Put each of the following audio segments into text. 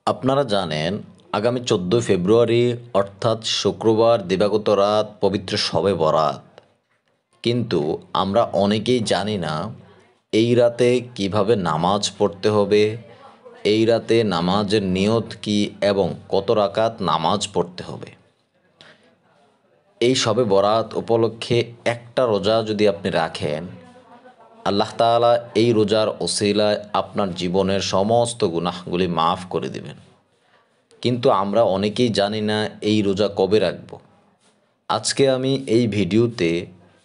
আপনারা জানেন আগামী 14 ফেব্রুয়ারি অর্থাৎ শুক্রবার দিবাগত রাত পবিত্র শবে বরাত। কিন্তু আমরা অনেকেই জানি না এই রাতে কিভাবে নামাজ পড়তে হবে, এই রাতে নামাজের নিয়ত কি এবং কত রাকাত নামাজ পড়তে হবে। এই শবে বরাত উপলক্ষে একটা রোজা যদি আপনি রাখেন, আল্লাহ তাআলা এই রোজার ওসিলায় আপনার জীবনের সমস্ত গুনাহগুলি মাফ করে দিবেন। কিন্তু আমরা অনেকেই জানি না এই রোজা কবে রাখব। আজকে আমি এই ভিডিওতে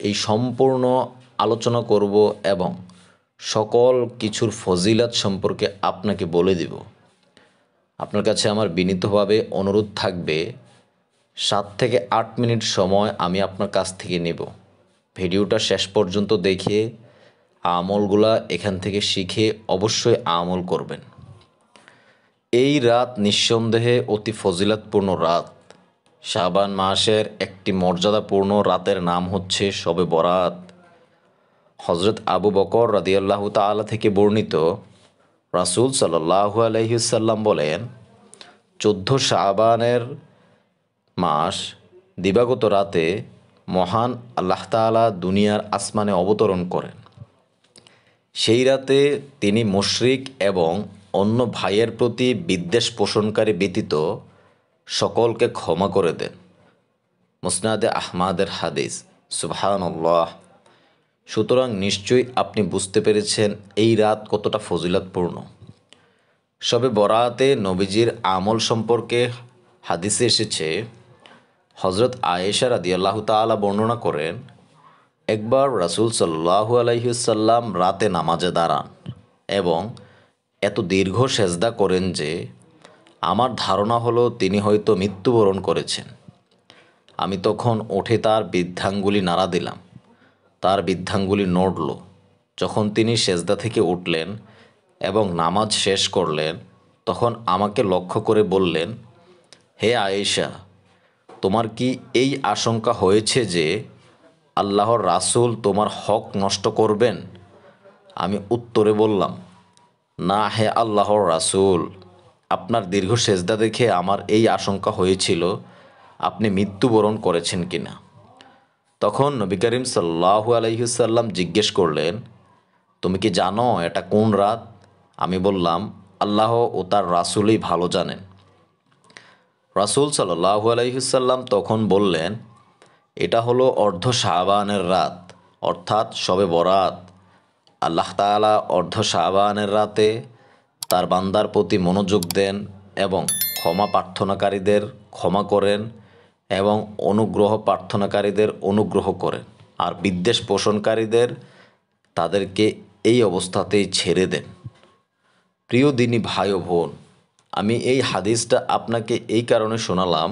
এই সম্পূর্ণ আলোচনা করব এবং সকল কিছুর ফজিলত সম্পর্কে আপনাকে বলে দিব। আপনার কাছে আমার বিনীতভাবে অনুরোধ থাকবে 7 থেকে 8 মিনিট সময় আমি আপনার কাছ থেকে নেব। ভিডিওটা শেষ পর্যন্ত দেখে আমলগুলা এখান থেকে শিখে অবশ্যই আমল করবেন। এই রাত নিঃসন্দেহে অতি ফজিলতপূর্ণ রাত। শাবান মাসের একটি মর্যাদাপূর্ণ রাতের নাম হচ্ছে শবে বরাত। হজরত আবু বকর রাদিয়াল্লাহু তাআলা থেকে বর্ণিত, রাসূল সাল্লাল্লাহু আলাইহি ওয়াসাল্লাম বলেন, 14 শাবানের মাস দিবাগত রাতে মহান আল্লাহ তাআলা দুনিয়ার আসমানে অবতরণ করেন। সেই রাতে তিনি মুশরিক এবং অন্য ভাইয়ের প্রতি বিদ্বেষ পোষণকারী ব্যতীত সকলকে ক্ষমা করে দেন। মুসনাদে আহমাদের হাদিস। সুবহানাল্লাহ। সুতরাং নিশ্চয়ই আপনি বুঝতে পেরেছেন এই রাত কতটা ফজিলতপূর্ণ। শবে বরাতে নবীজির আমল সম্পর্কে হাদিসে এসেছে, হজরত আয়েশা রাদিয়াল্লাহু তাআলা বর্ণনা করেন, একবার রাসূল সাল্লাল্লাহু আলাইহি ওয়াসাল্লাম রাতে নামাজে দাঁড়ান এবং এত দীর্ঘ সেজদা করেন যে আমার ধারণা হলো তিনি হয়তো মৃত্যুবরণ করেছেন। আমি তখন উঠে তার বৃদ্ধাঙ্গুলি নাড়া দিলাম। তার বৃদ্ধাঙ্গুলি নড়ল। যখন তিনি সেজদা থেকে উঠলেন এবং নামাজ শেষ করলেন, তখন আমাকে লক্ষ্য করে বললেন, হে আয়েশা, তোমার কি এই আশঙ্কা হয়েছে যে আল্লাহর রাসূল তোমার হক নষ্ট করবেন? আমি উত্তরে বললাম, না হে আল্লাহর রাসূল, আপনার দীর্ঘ সেজদা দেখে আমার এই আশঙ্কা হয়েছিল আপনি মৃত্যুবরণ করেছেন কিনা। তখন নবী করিম সাল্লাল্লাহু আলাইহি ওয়াসাল্লাম জিজ্ঞেস করলেন, তুমি কি জানো এটা কোন রাত? আমি বললাম, আল্লাহ ও তার রাসূলই ভালো জানেন। রাসূল সাল্লাল্লাহু আলাইহি ওয়াসাল্লাম তখন বললেন, এটা হলো অর্ধ শাবানের রাত, অর্থাৎ শবে বরাত। আল্লাহ তাআলা অর্ধ শাবানের রাতে তার বান্দার প্রতি মনোযোগ দেন এবং ক্ষমা প্রার্থনাকারীদের ক্ষমা করেন এবং অনুগ্রহ প্রার্থনাকারীদের অনুগ্রহ করেন, আর বিদ্বেষ পোষণকারীদের তাদেরকে এই অবস্থাতেই ছেড়ে দেন। প্রিয় দিনী ভাই ও বোন, আমি এই হাদিসটা আপনাকে এই কারণে শোনালাম,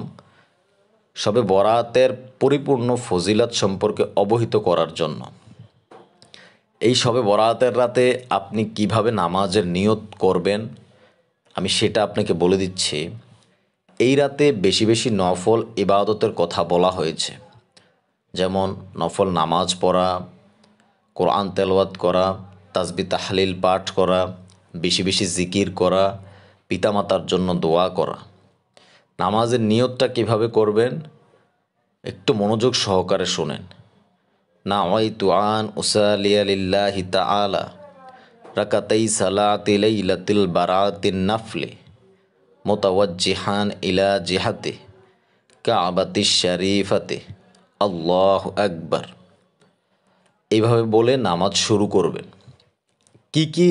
শবে বরাতের পরিপূর্ণ ফজিলত সম্পর্কে অবহিত করার জন্য। এই শবে বরাতের রাতে আপনি কিভাবে নামাজের নিয়ত করবেন আমি সেটা আপনাকে বলে দিচ্ছি। এই রাতে বেশি বেশি নফল ইবাদতের কথা বলা হয়েছে, যেমন নফল নামাজ পড়া, কোরআন তেলাওয়াত করা, তাসবিহ তাহলিল পাঠ করা, বেশি বেশি জিকির করা, পিতামাতার জন্য দোয়া করা। নামাজের নিয়তটা কিভাবে করবেন একটু মনোযোগ সহকারে শোনেন। নাওয়াইতু আন উসালিয়া লিল্লাহি তাআলা রাকাতাই সালাতি লাইলাতিল বারাতিন নাফলি মুতাওয়াজ্জিহান ইলা জিহাতি কাবাতিশ শরীফাতে আল্লাহু আকবার। এইভাবে বলে নামাজ শুরু করবেন। কি কি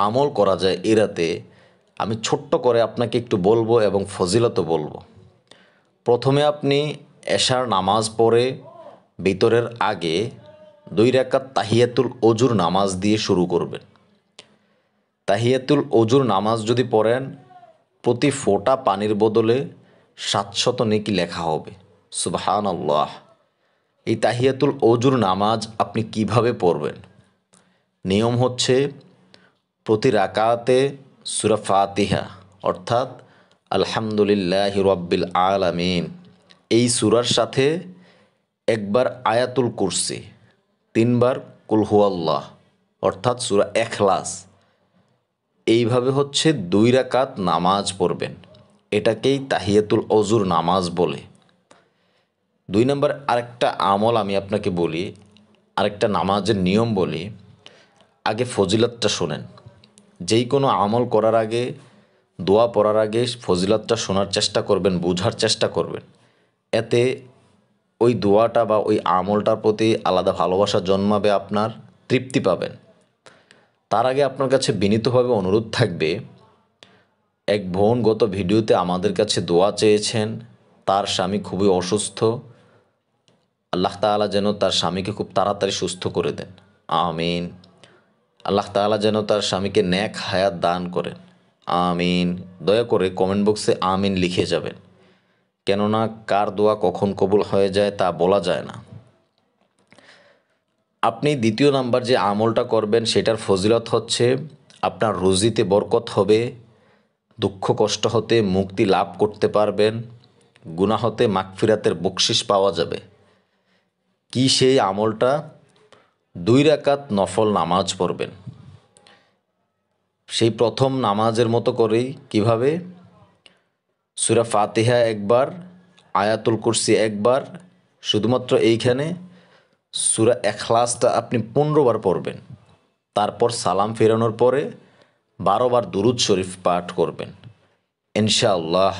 আমল করা যায় এ রাতে আমি ছোট্ট করে আপনাকে একটু বলবো এবং ফজিলতও বলবো। প্রথমে আপনি এশার নামাজ পড়ে ভিতরের আগে 2 রাকাত তাহিয়াতুল ওজুর নামাজ দিয়ে শুরু করবেন। তাহিয়াতুল ওজুর নামাজ যদি পড়েন, প্রতি ফোঁটা পানির বদলে 700 নেকি লেখা হবে। সুবহানাল্লাহ। এই তাহিয়াতুল ওজুর নামাজ আপনি কিভাবে পড়বেন? নিয়ম হচ্ছে, প্রতি রাকাতে সূরা ফাতিহা অর্থাৎ আলহামদুলিল্লাহি রাব্বিল আলামিন এই সূরার সাথে একবার আয়াতুল কুরসি, 3 বার কুল হুয়াল্লাহ অর্থাৎ সূরা ইখলাস, এইভাবে হচ্ছে 2 রাকাত নামাজ পড়বেন, এটাকেই তাহিয়াতুল অজুর নামাজ বলে। 2 নম্বর আরেকটা আমল আমি আপনাকে বলি, আরেকটা নামাজের নিয়ম বলি। আগে ফজিলতটা শোনেন। যেই কোনো আমল করার আগে, দোয়া পড়ার আগে ফজিলতটা শোনার চেষ্টা করবেন, বোঝার চেষ্টা করবেন। এতে ওই দোয়াটা বা ওই আমলটার প্রতি আলাদা ভালোবাসা জন্মাবে, আপনার তৃপ্তি পাবেন। তার আগে আপনার কাছে বিনীতভাবে অনুরোধ থাকবে, এক বোন গত ভিডিওতে আমাদের কাছে দোয়া চেয়েছেন, তার স্বামী খুবই অসুস্থ। আল্লাহ তাআলা যেন তার স্বামীকে খুব তাড়াতাড়ি সুস্থ করে দেন, আমিন। আল্লাহ তাআলা যেন তার স্বামীকে নেক হায়াত দান করেন, আমিন। দয়া করে কমেন্ট বক্সে আমিন লিখে যাবেন, কেননা কার দোয়া কখন কবুল হয়ে যায় তা বলা যায় না। আপনি দ্বিতীয় নাম্বার যে আমলটা করবেন সেটার ফজিলত হচ্ছে আপনার রুজিতে বরকত হবে, দুঃখ কষ্ট হতে মুক্তি লাভ করতে পারবেন, গুনাহ হতে মাগফিরাতের বকশিশ পাওয়া যাবে। কি সেই আমলটা? 2 রাকাত নফল নামাজ পড়বেন। সেই প্রথম নামাজের মতো করেই। কিভাবে? সূরা ফাতিহা একবার, আয়াতুল কুরসি একবার, শুধুমাত্র এইখানে সূরা ইখলাসটা আপনি 15 বার পড়বেন। তারপর সালাম ফেরানোর পরে 12 বার দুরূদ শরীফ পাঠ করবেন। ইনশাআল্লাহ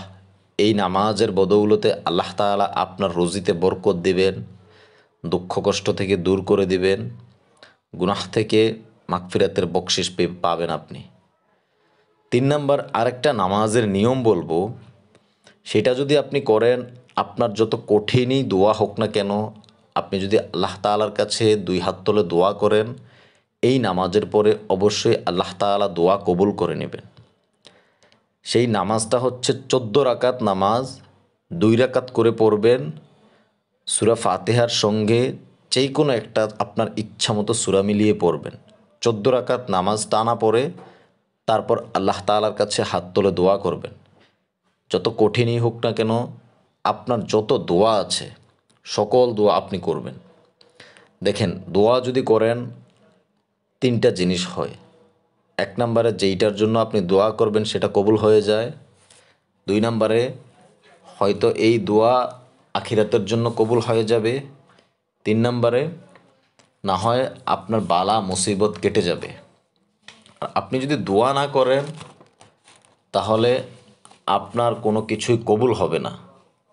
এই নামাজের বদৌলতে আল্লাহ তাআলা আপনার রুজিতে বরকত দিবেন, দুঃখ কষ্ট থেকে দূর করে দিবেন, গুনাহ থেকে মাগফিরাতের বকশিশ পাবেন আপনি। 3 নাম্বার আরেকটা নামাজের নিয়ম বলবো, সেটা যদি আপনি করেন, আপনার যত কঠিনই দোয়া হোক না কেন, আপনি যদি আল্লাহ তাআলার কাছে 2 হাত তুলে দোয়া করেন, এই নামাজের পরে অবশ্যই আল্লাহ তাআলা দোয়া কবুল করে নেবেন। সেই নামাজটা হচ্ছে 14 রাকাত নামাজ। 2 রাকাত করে পড়বেন। সূরা ফাতিহার সঙ্গে যেই কোনো একটা আপনার ইচ্ছা মতো সূরা মিলিয়ে পড়বেন। 14 রাকাত নামাজ টানা পড়ে তারপর আল্লাহ তাআলার কাছে হাত তুলে দোয়া করবেন। যত কঠিনই হোক না কেন, আপনার যত দোয়া আছে সকল দোয়া আপনি করবেন। দেখেন, দোয়া যদি করেন 3টা জিনিস হয়। 1 নম্বরে যেইটার জন্য আপনি দোয়া করবেন সেটা কবুল হয়ে যায়। 2 নম্বরে হয়তো এই দোয়া আখিরাতের জন্য কবুল হয়ে যাবে। 3 নম্বরে না হয় আপনার বালা মুসিবত কেটে যাবে। আর আপনি যদি দোয়া না করেন তাহলে আপনার কোনো কিছুই কবুল হবে না।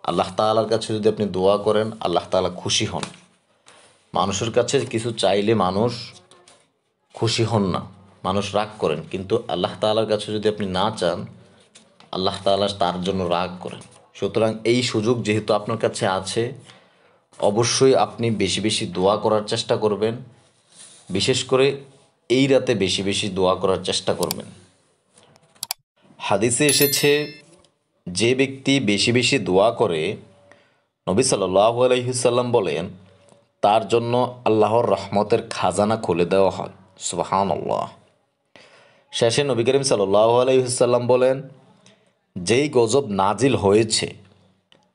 আল্লাহ তাআলার কাছে যদি আপনি দোয়া করেন, আল্লাহ তাআলা খুশি হন। মানুষের কাছে কিছু চাইলে মানুষ খুশি হন না, মানুষ রাগ করেন, কিন্তু আল্লাহ তাআলার কাছে যদি আপনি না চান, আল্লাহ তাআলা তার জন্য রাগ করেন। সুতরাং এই সুযোগ যেহেতু আপনার কাছে আছে, অবশ্যই আপনি বেশি বেশি দোয়া করার চেষ্টা করবেন। বিশেষ করে এই রাতে বেশি বেশি দোয়া করার চেষ্টা করবেন। হাদিসে এসেছে, যে ব্যক্তি বেশি বেশি দোয়া করে, নবী সাল্লাল্লাহু আলাইহি ওয়াসাল্লাম বলেন, তার জন্য আল্লাহর রহমতের খাজানা খুলে দেওয়া হয়। সুবহানাল্লাহ। শেষে নবী করিম সাল্লাল্লাহু আলাইহি ওয়াসাল্লাম বলেন, যেই গজব নাজিল হয়েছে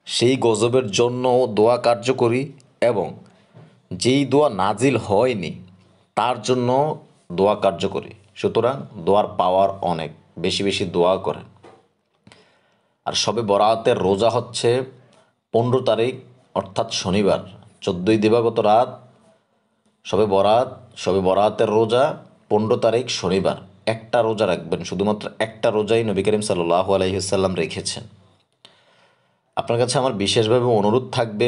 সেই গজবের জন্য দোয়া কার্যকরী, এবং যেই দোয়া নাজিল হয়নি তার জন্য দোয়া কার্যকরী। সুতরাং দোয়ার পাওয়ার অনেক, বেশি বেশি দোয়া করেন। আর শবে বরাতের রোজা হচ্ছে 15 তারিখ, অর্থাৎ শনিবার, 14ই দিবাগত রাত শবে বরাতের রোজা 15 তারিখ শনিবার। একটা রোজা রাখবেন, শুধুমাত্র একটা রোজাই নবী করিম সাল্লাল্লাহু আলাইহি ওয়াসাল্লাম রেখেছেন। আপনার কাছে আমার বিশেষভাবে অনুরোধ থাকবে,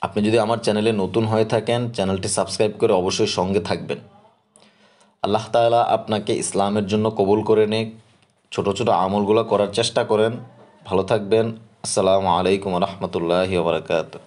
আপনি যদি আমার চ্যানেলে নতুন হয়ে থাকেন, চ্যানেলটি সাবস্ক্রাইব করে অবশ্যই সঙ্গে থাকবেন। আল্লাহ তাআলা আপনাকে ইসলামের জন্য কবুল করে নেক। ছোট ছোট আমলগুলো করার চেষ্টা করেন। ভালো থাকবেন। আসসালামু আলাইকুম ওয়া রাহমাতুল্লাহি ওয়া বারাকাতুহু।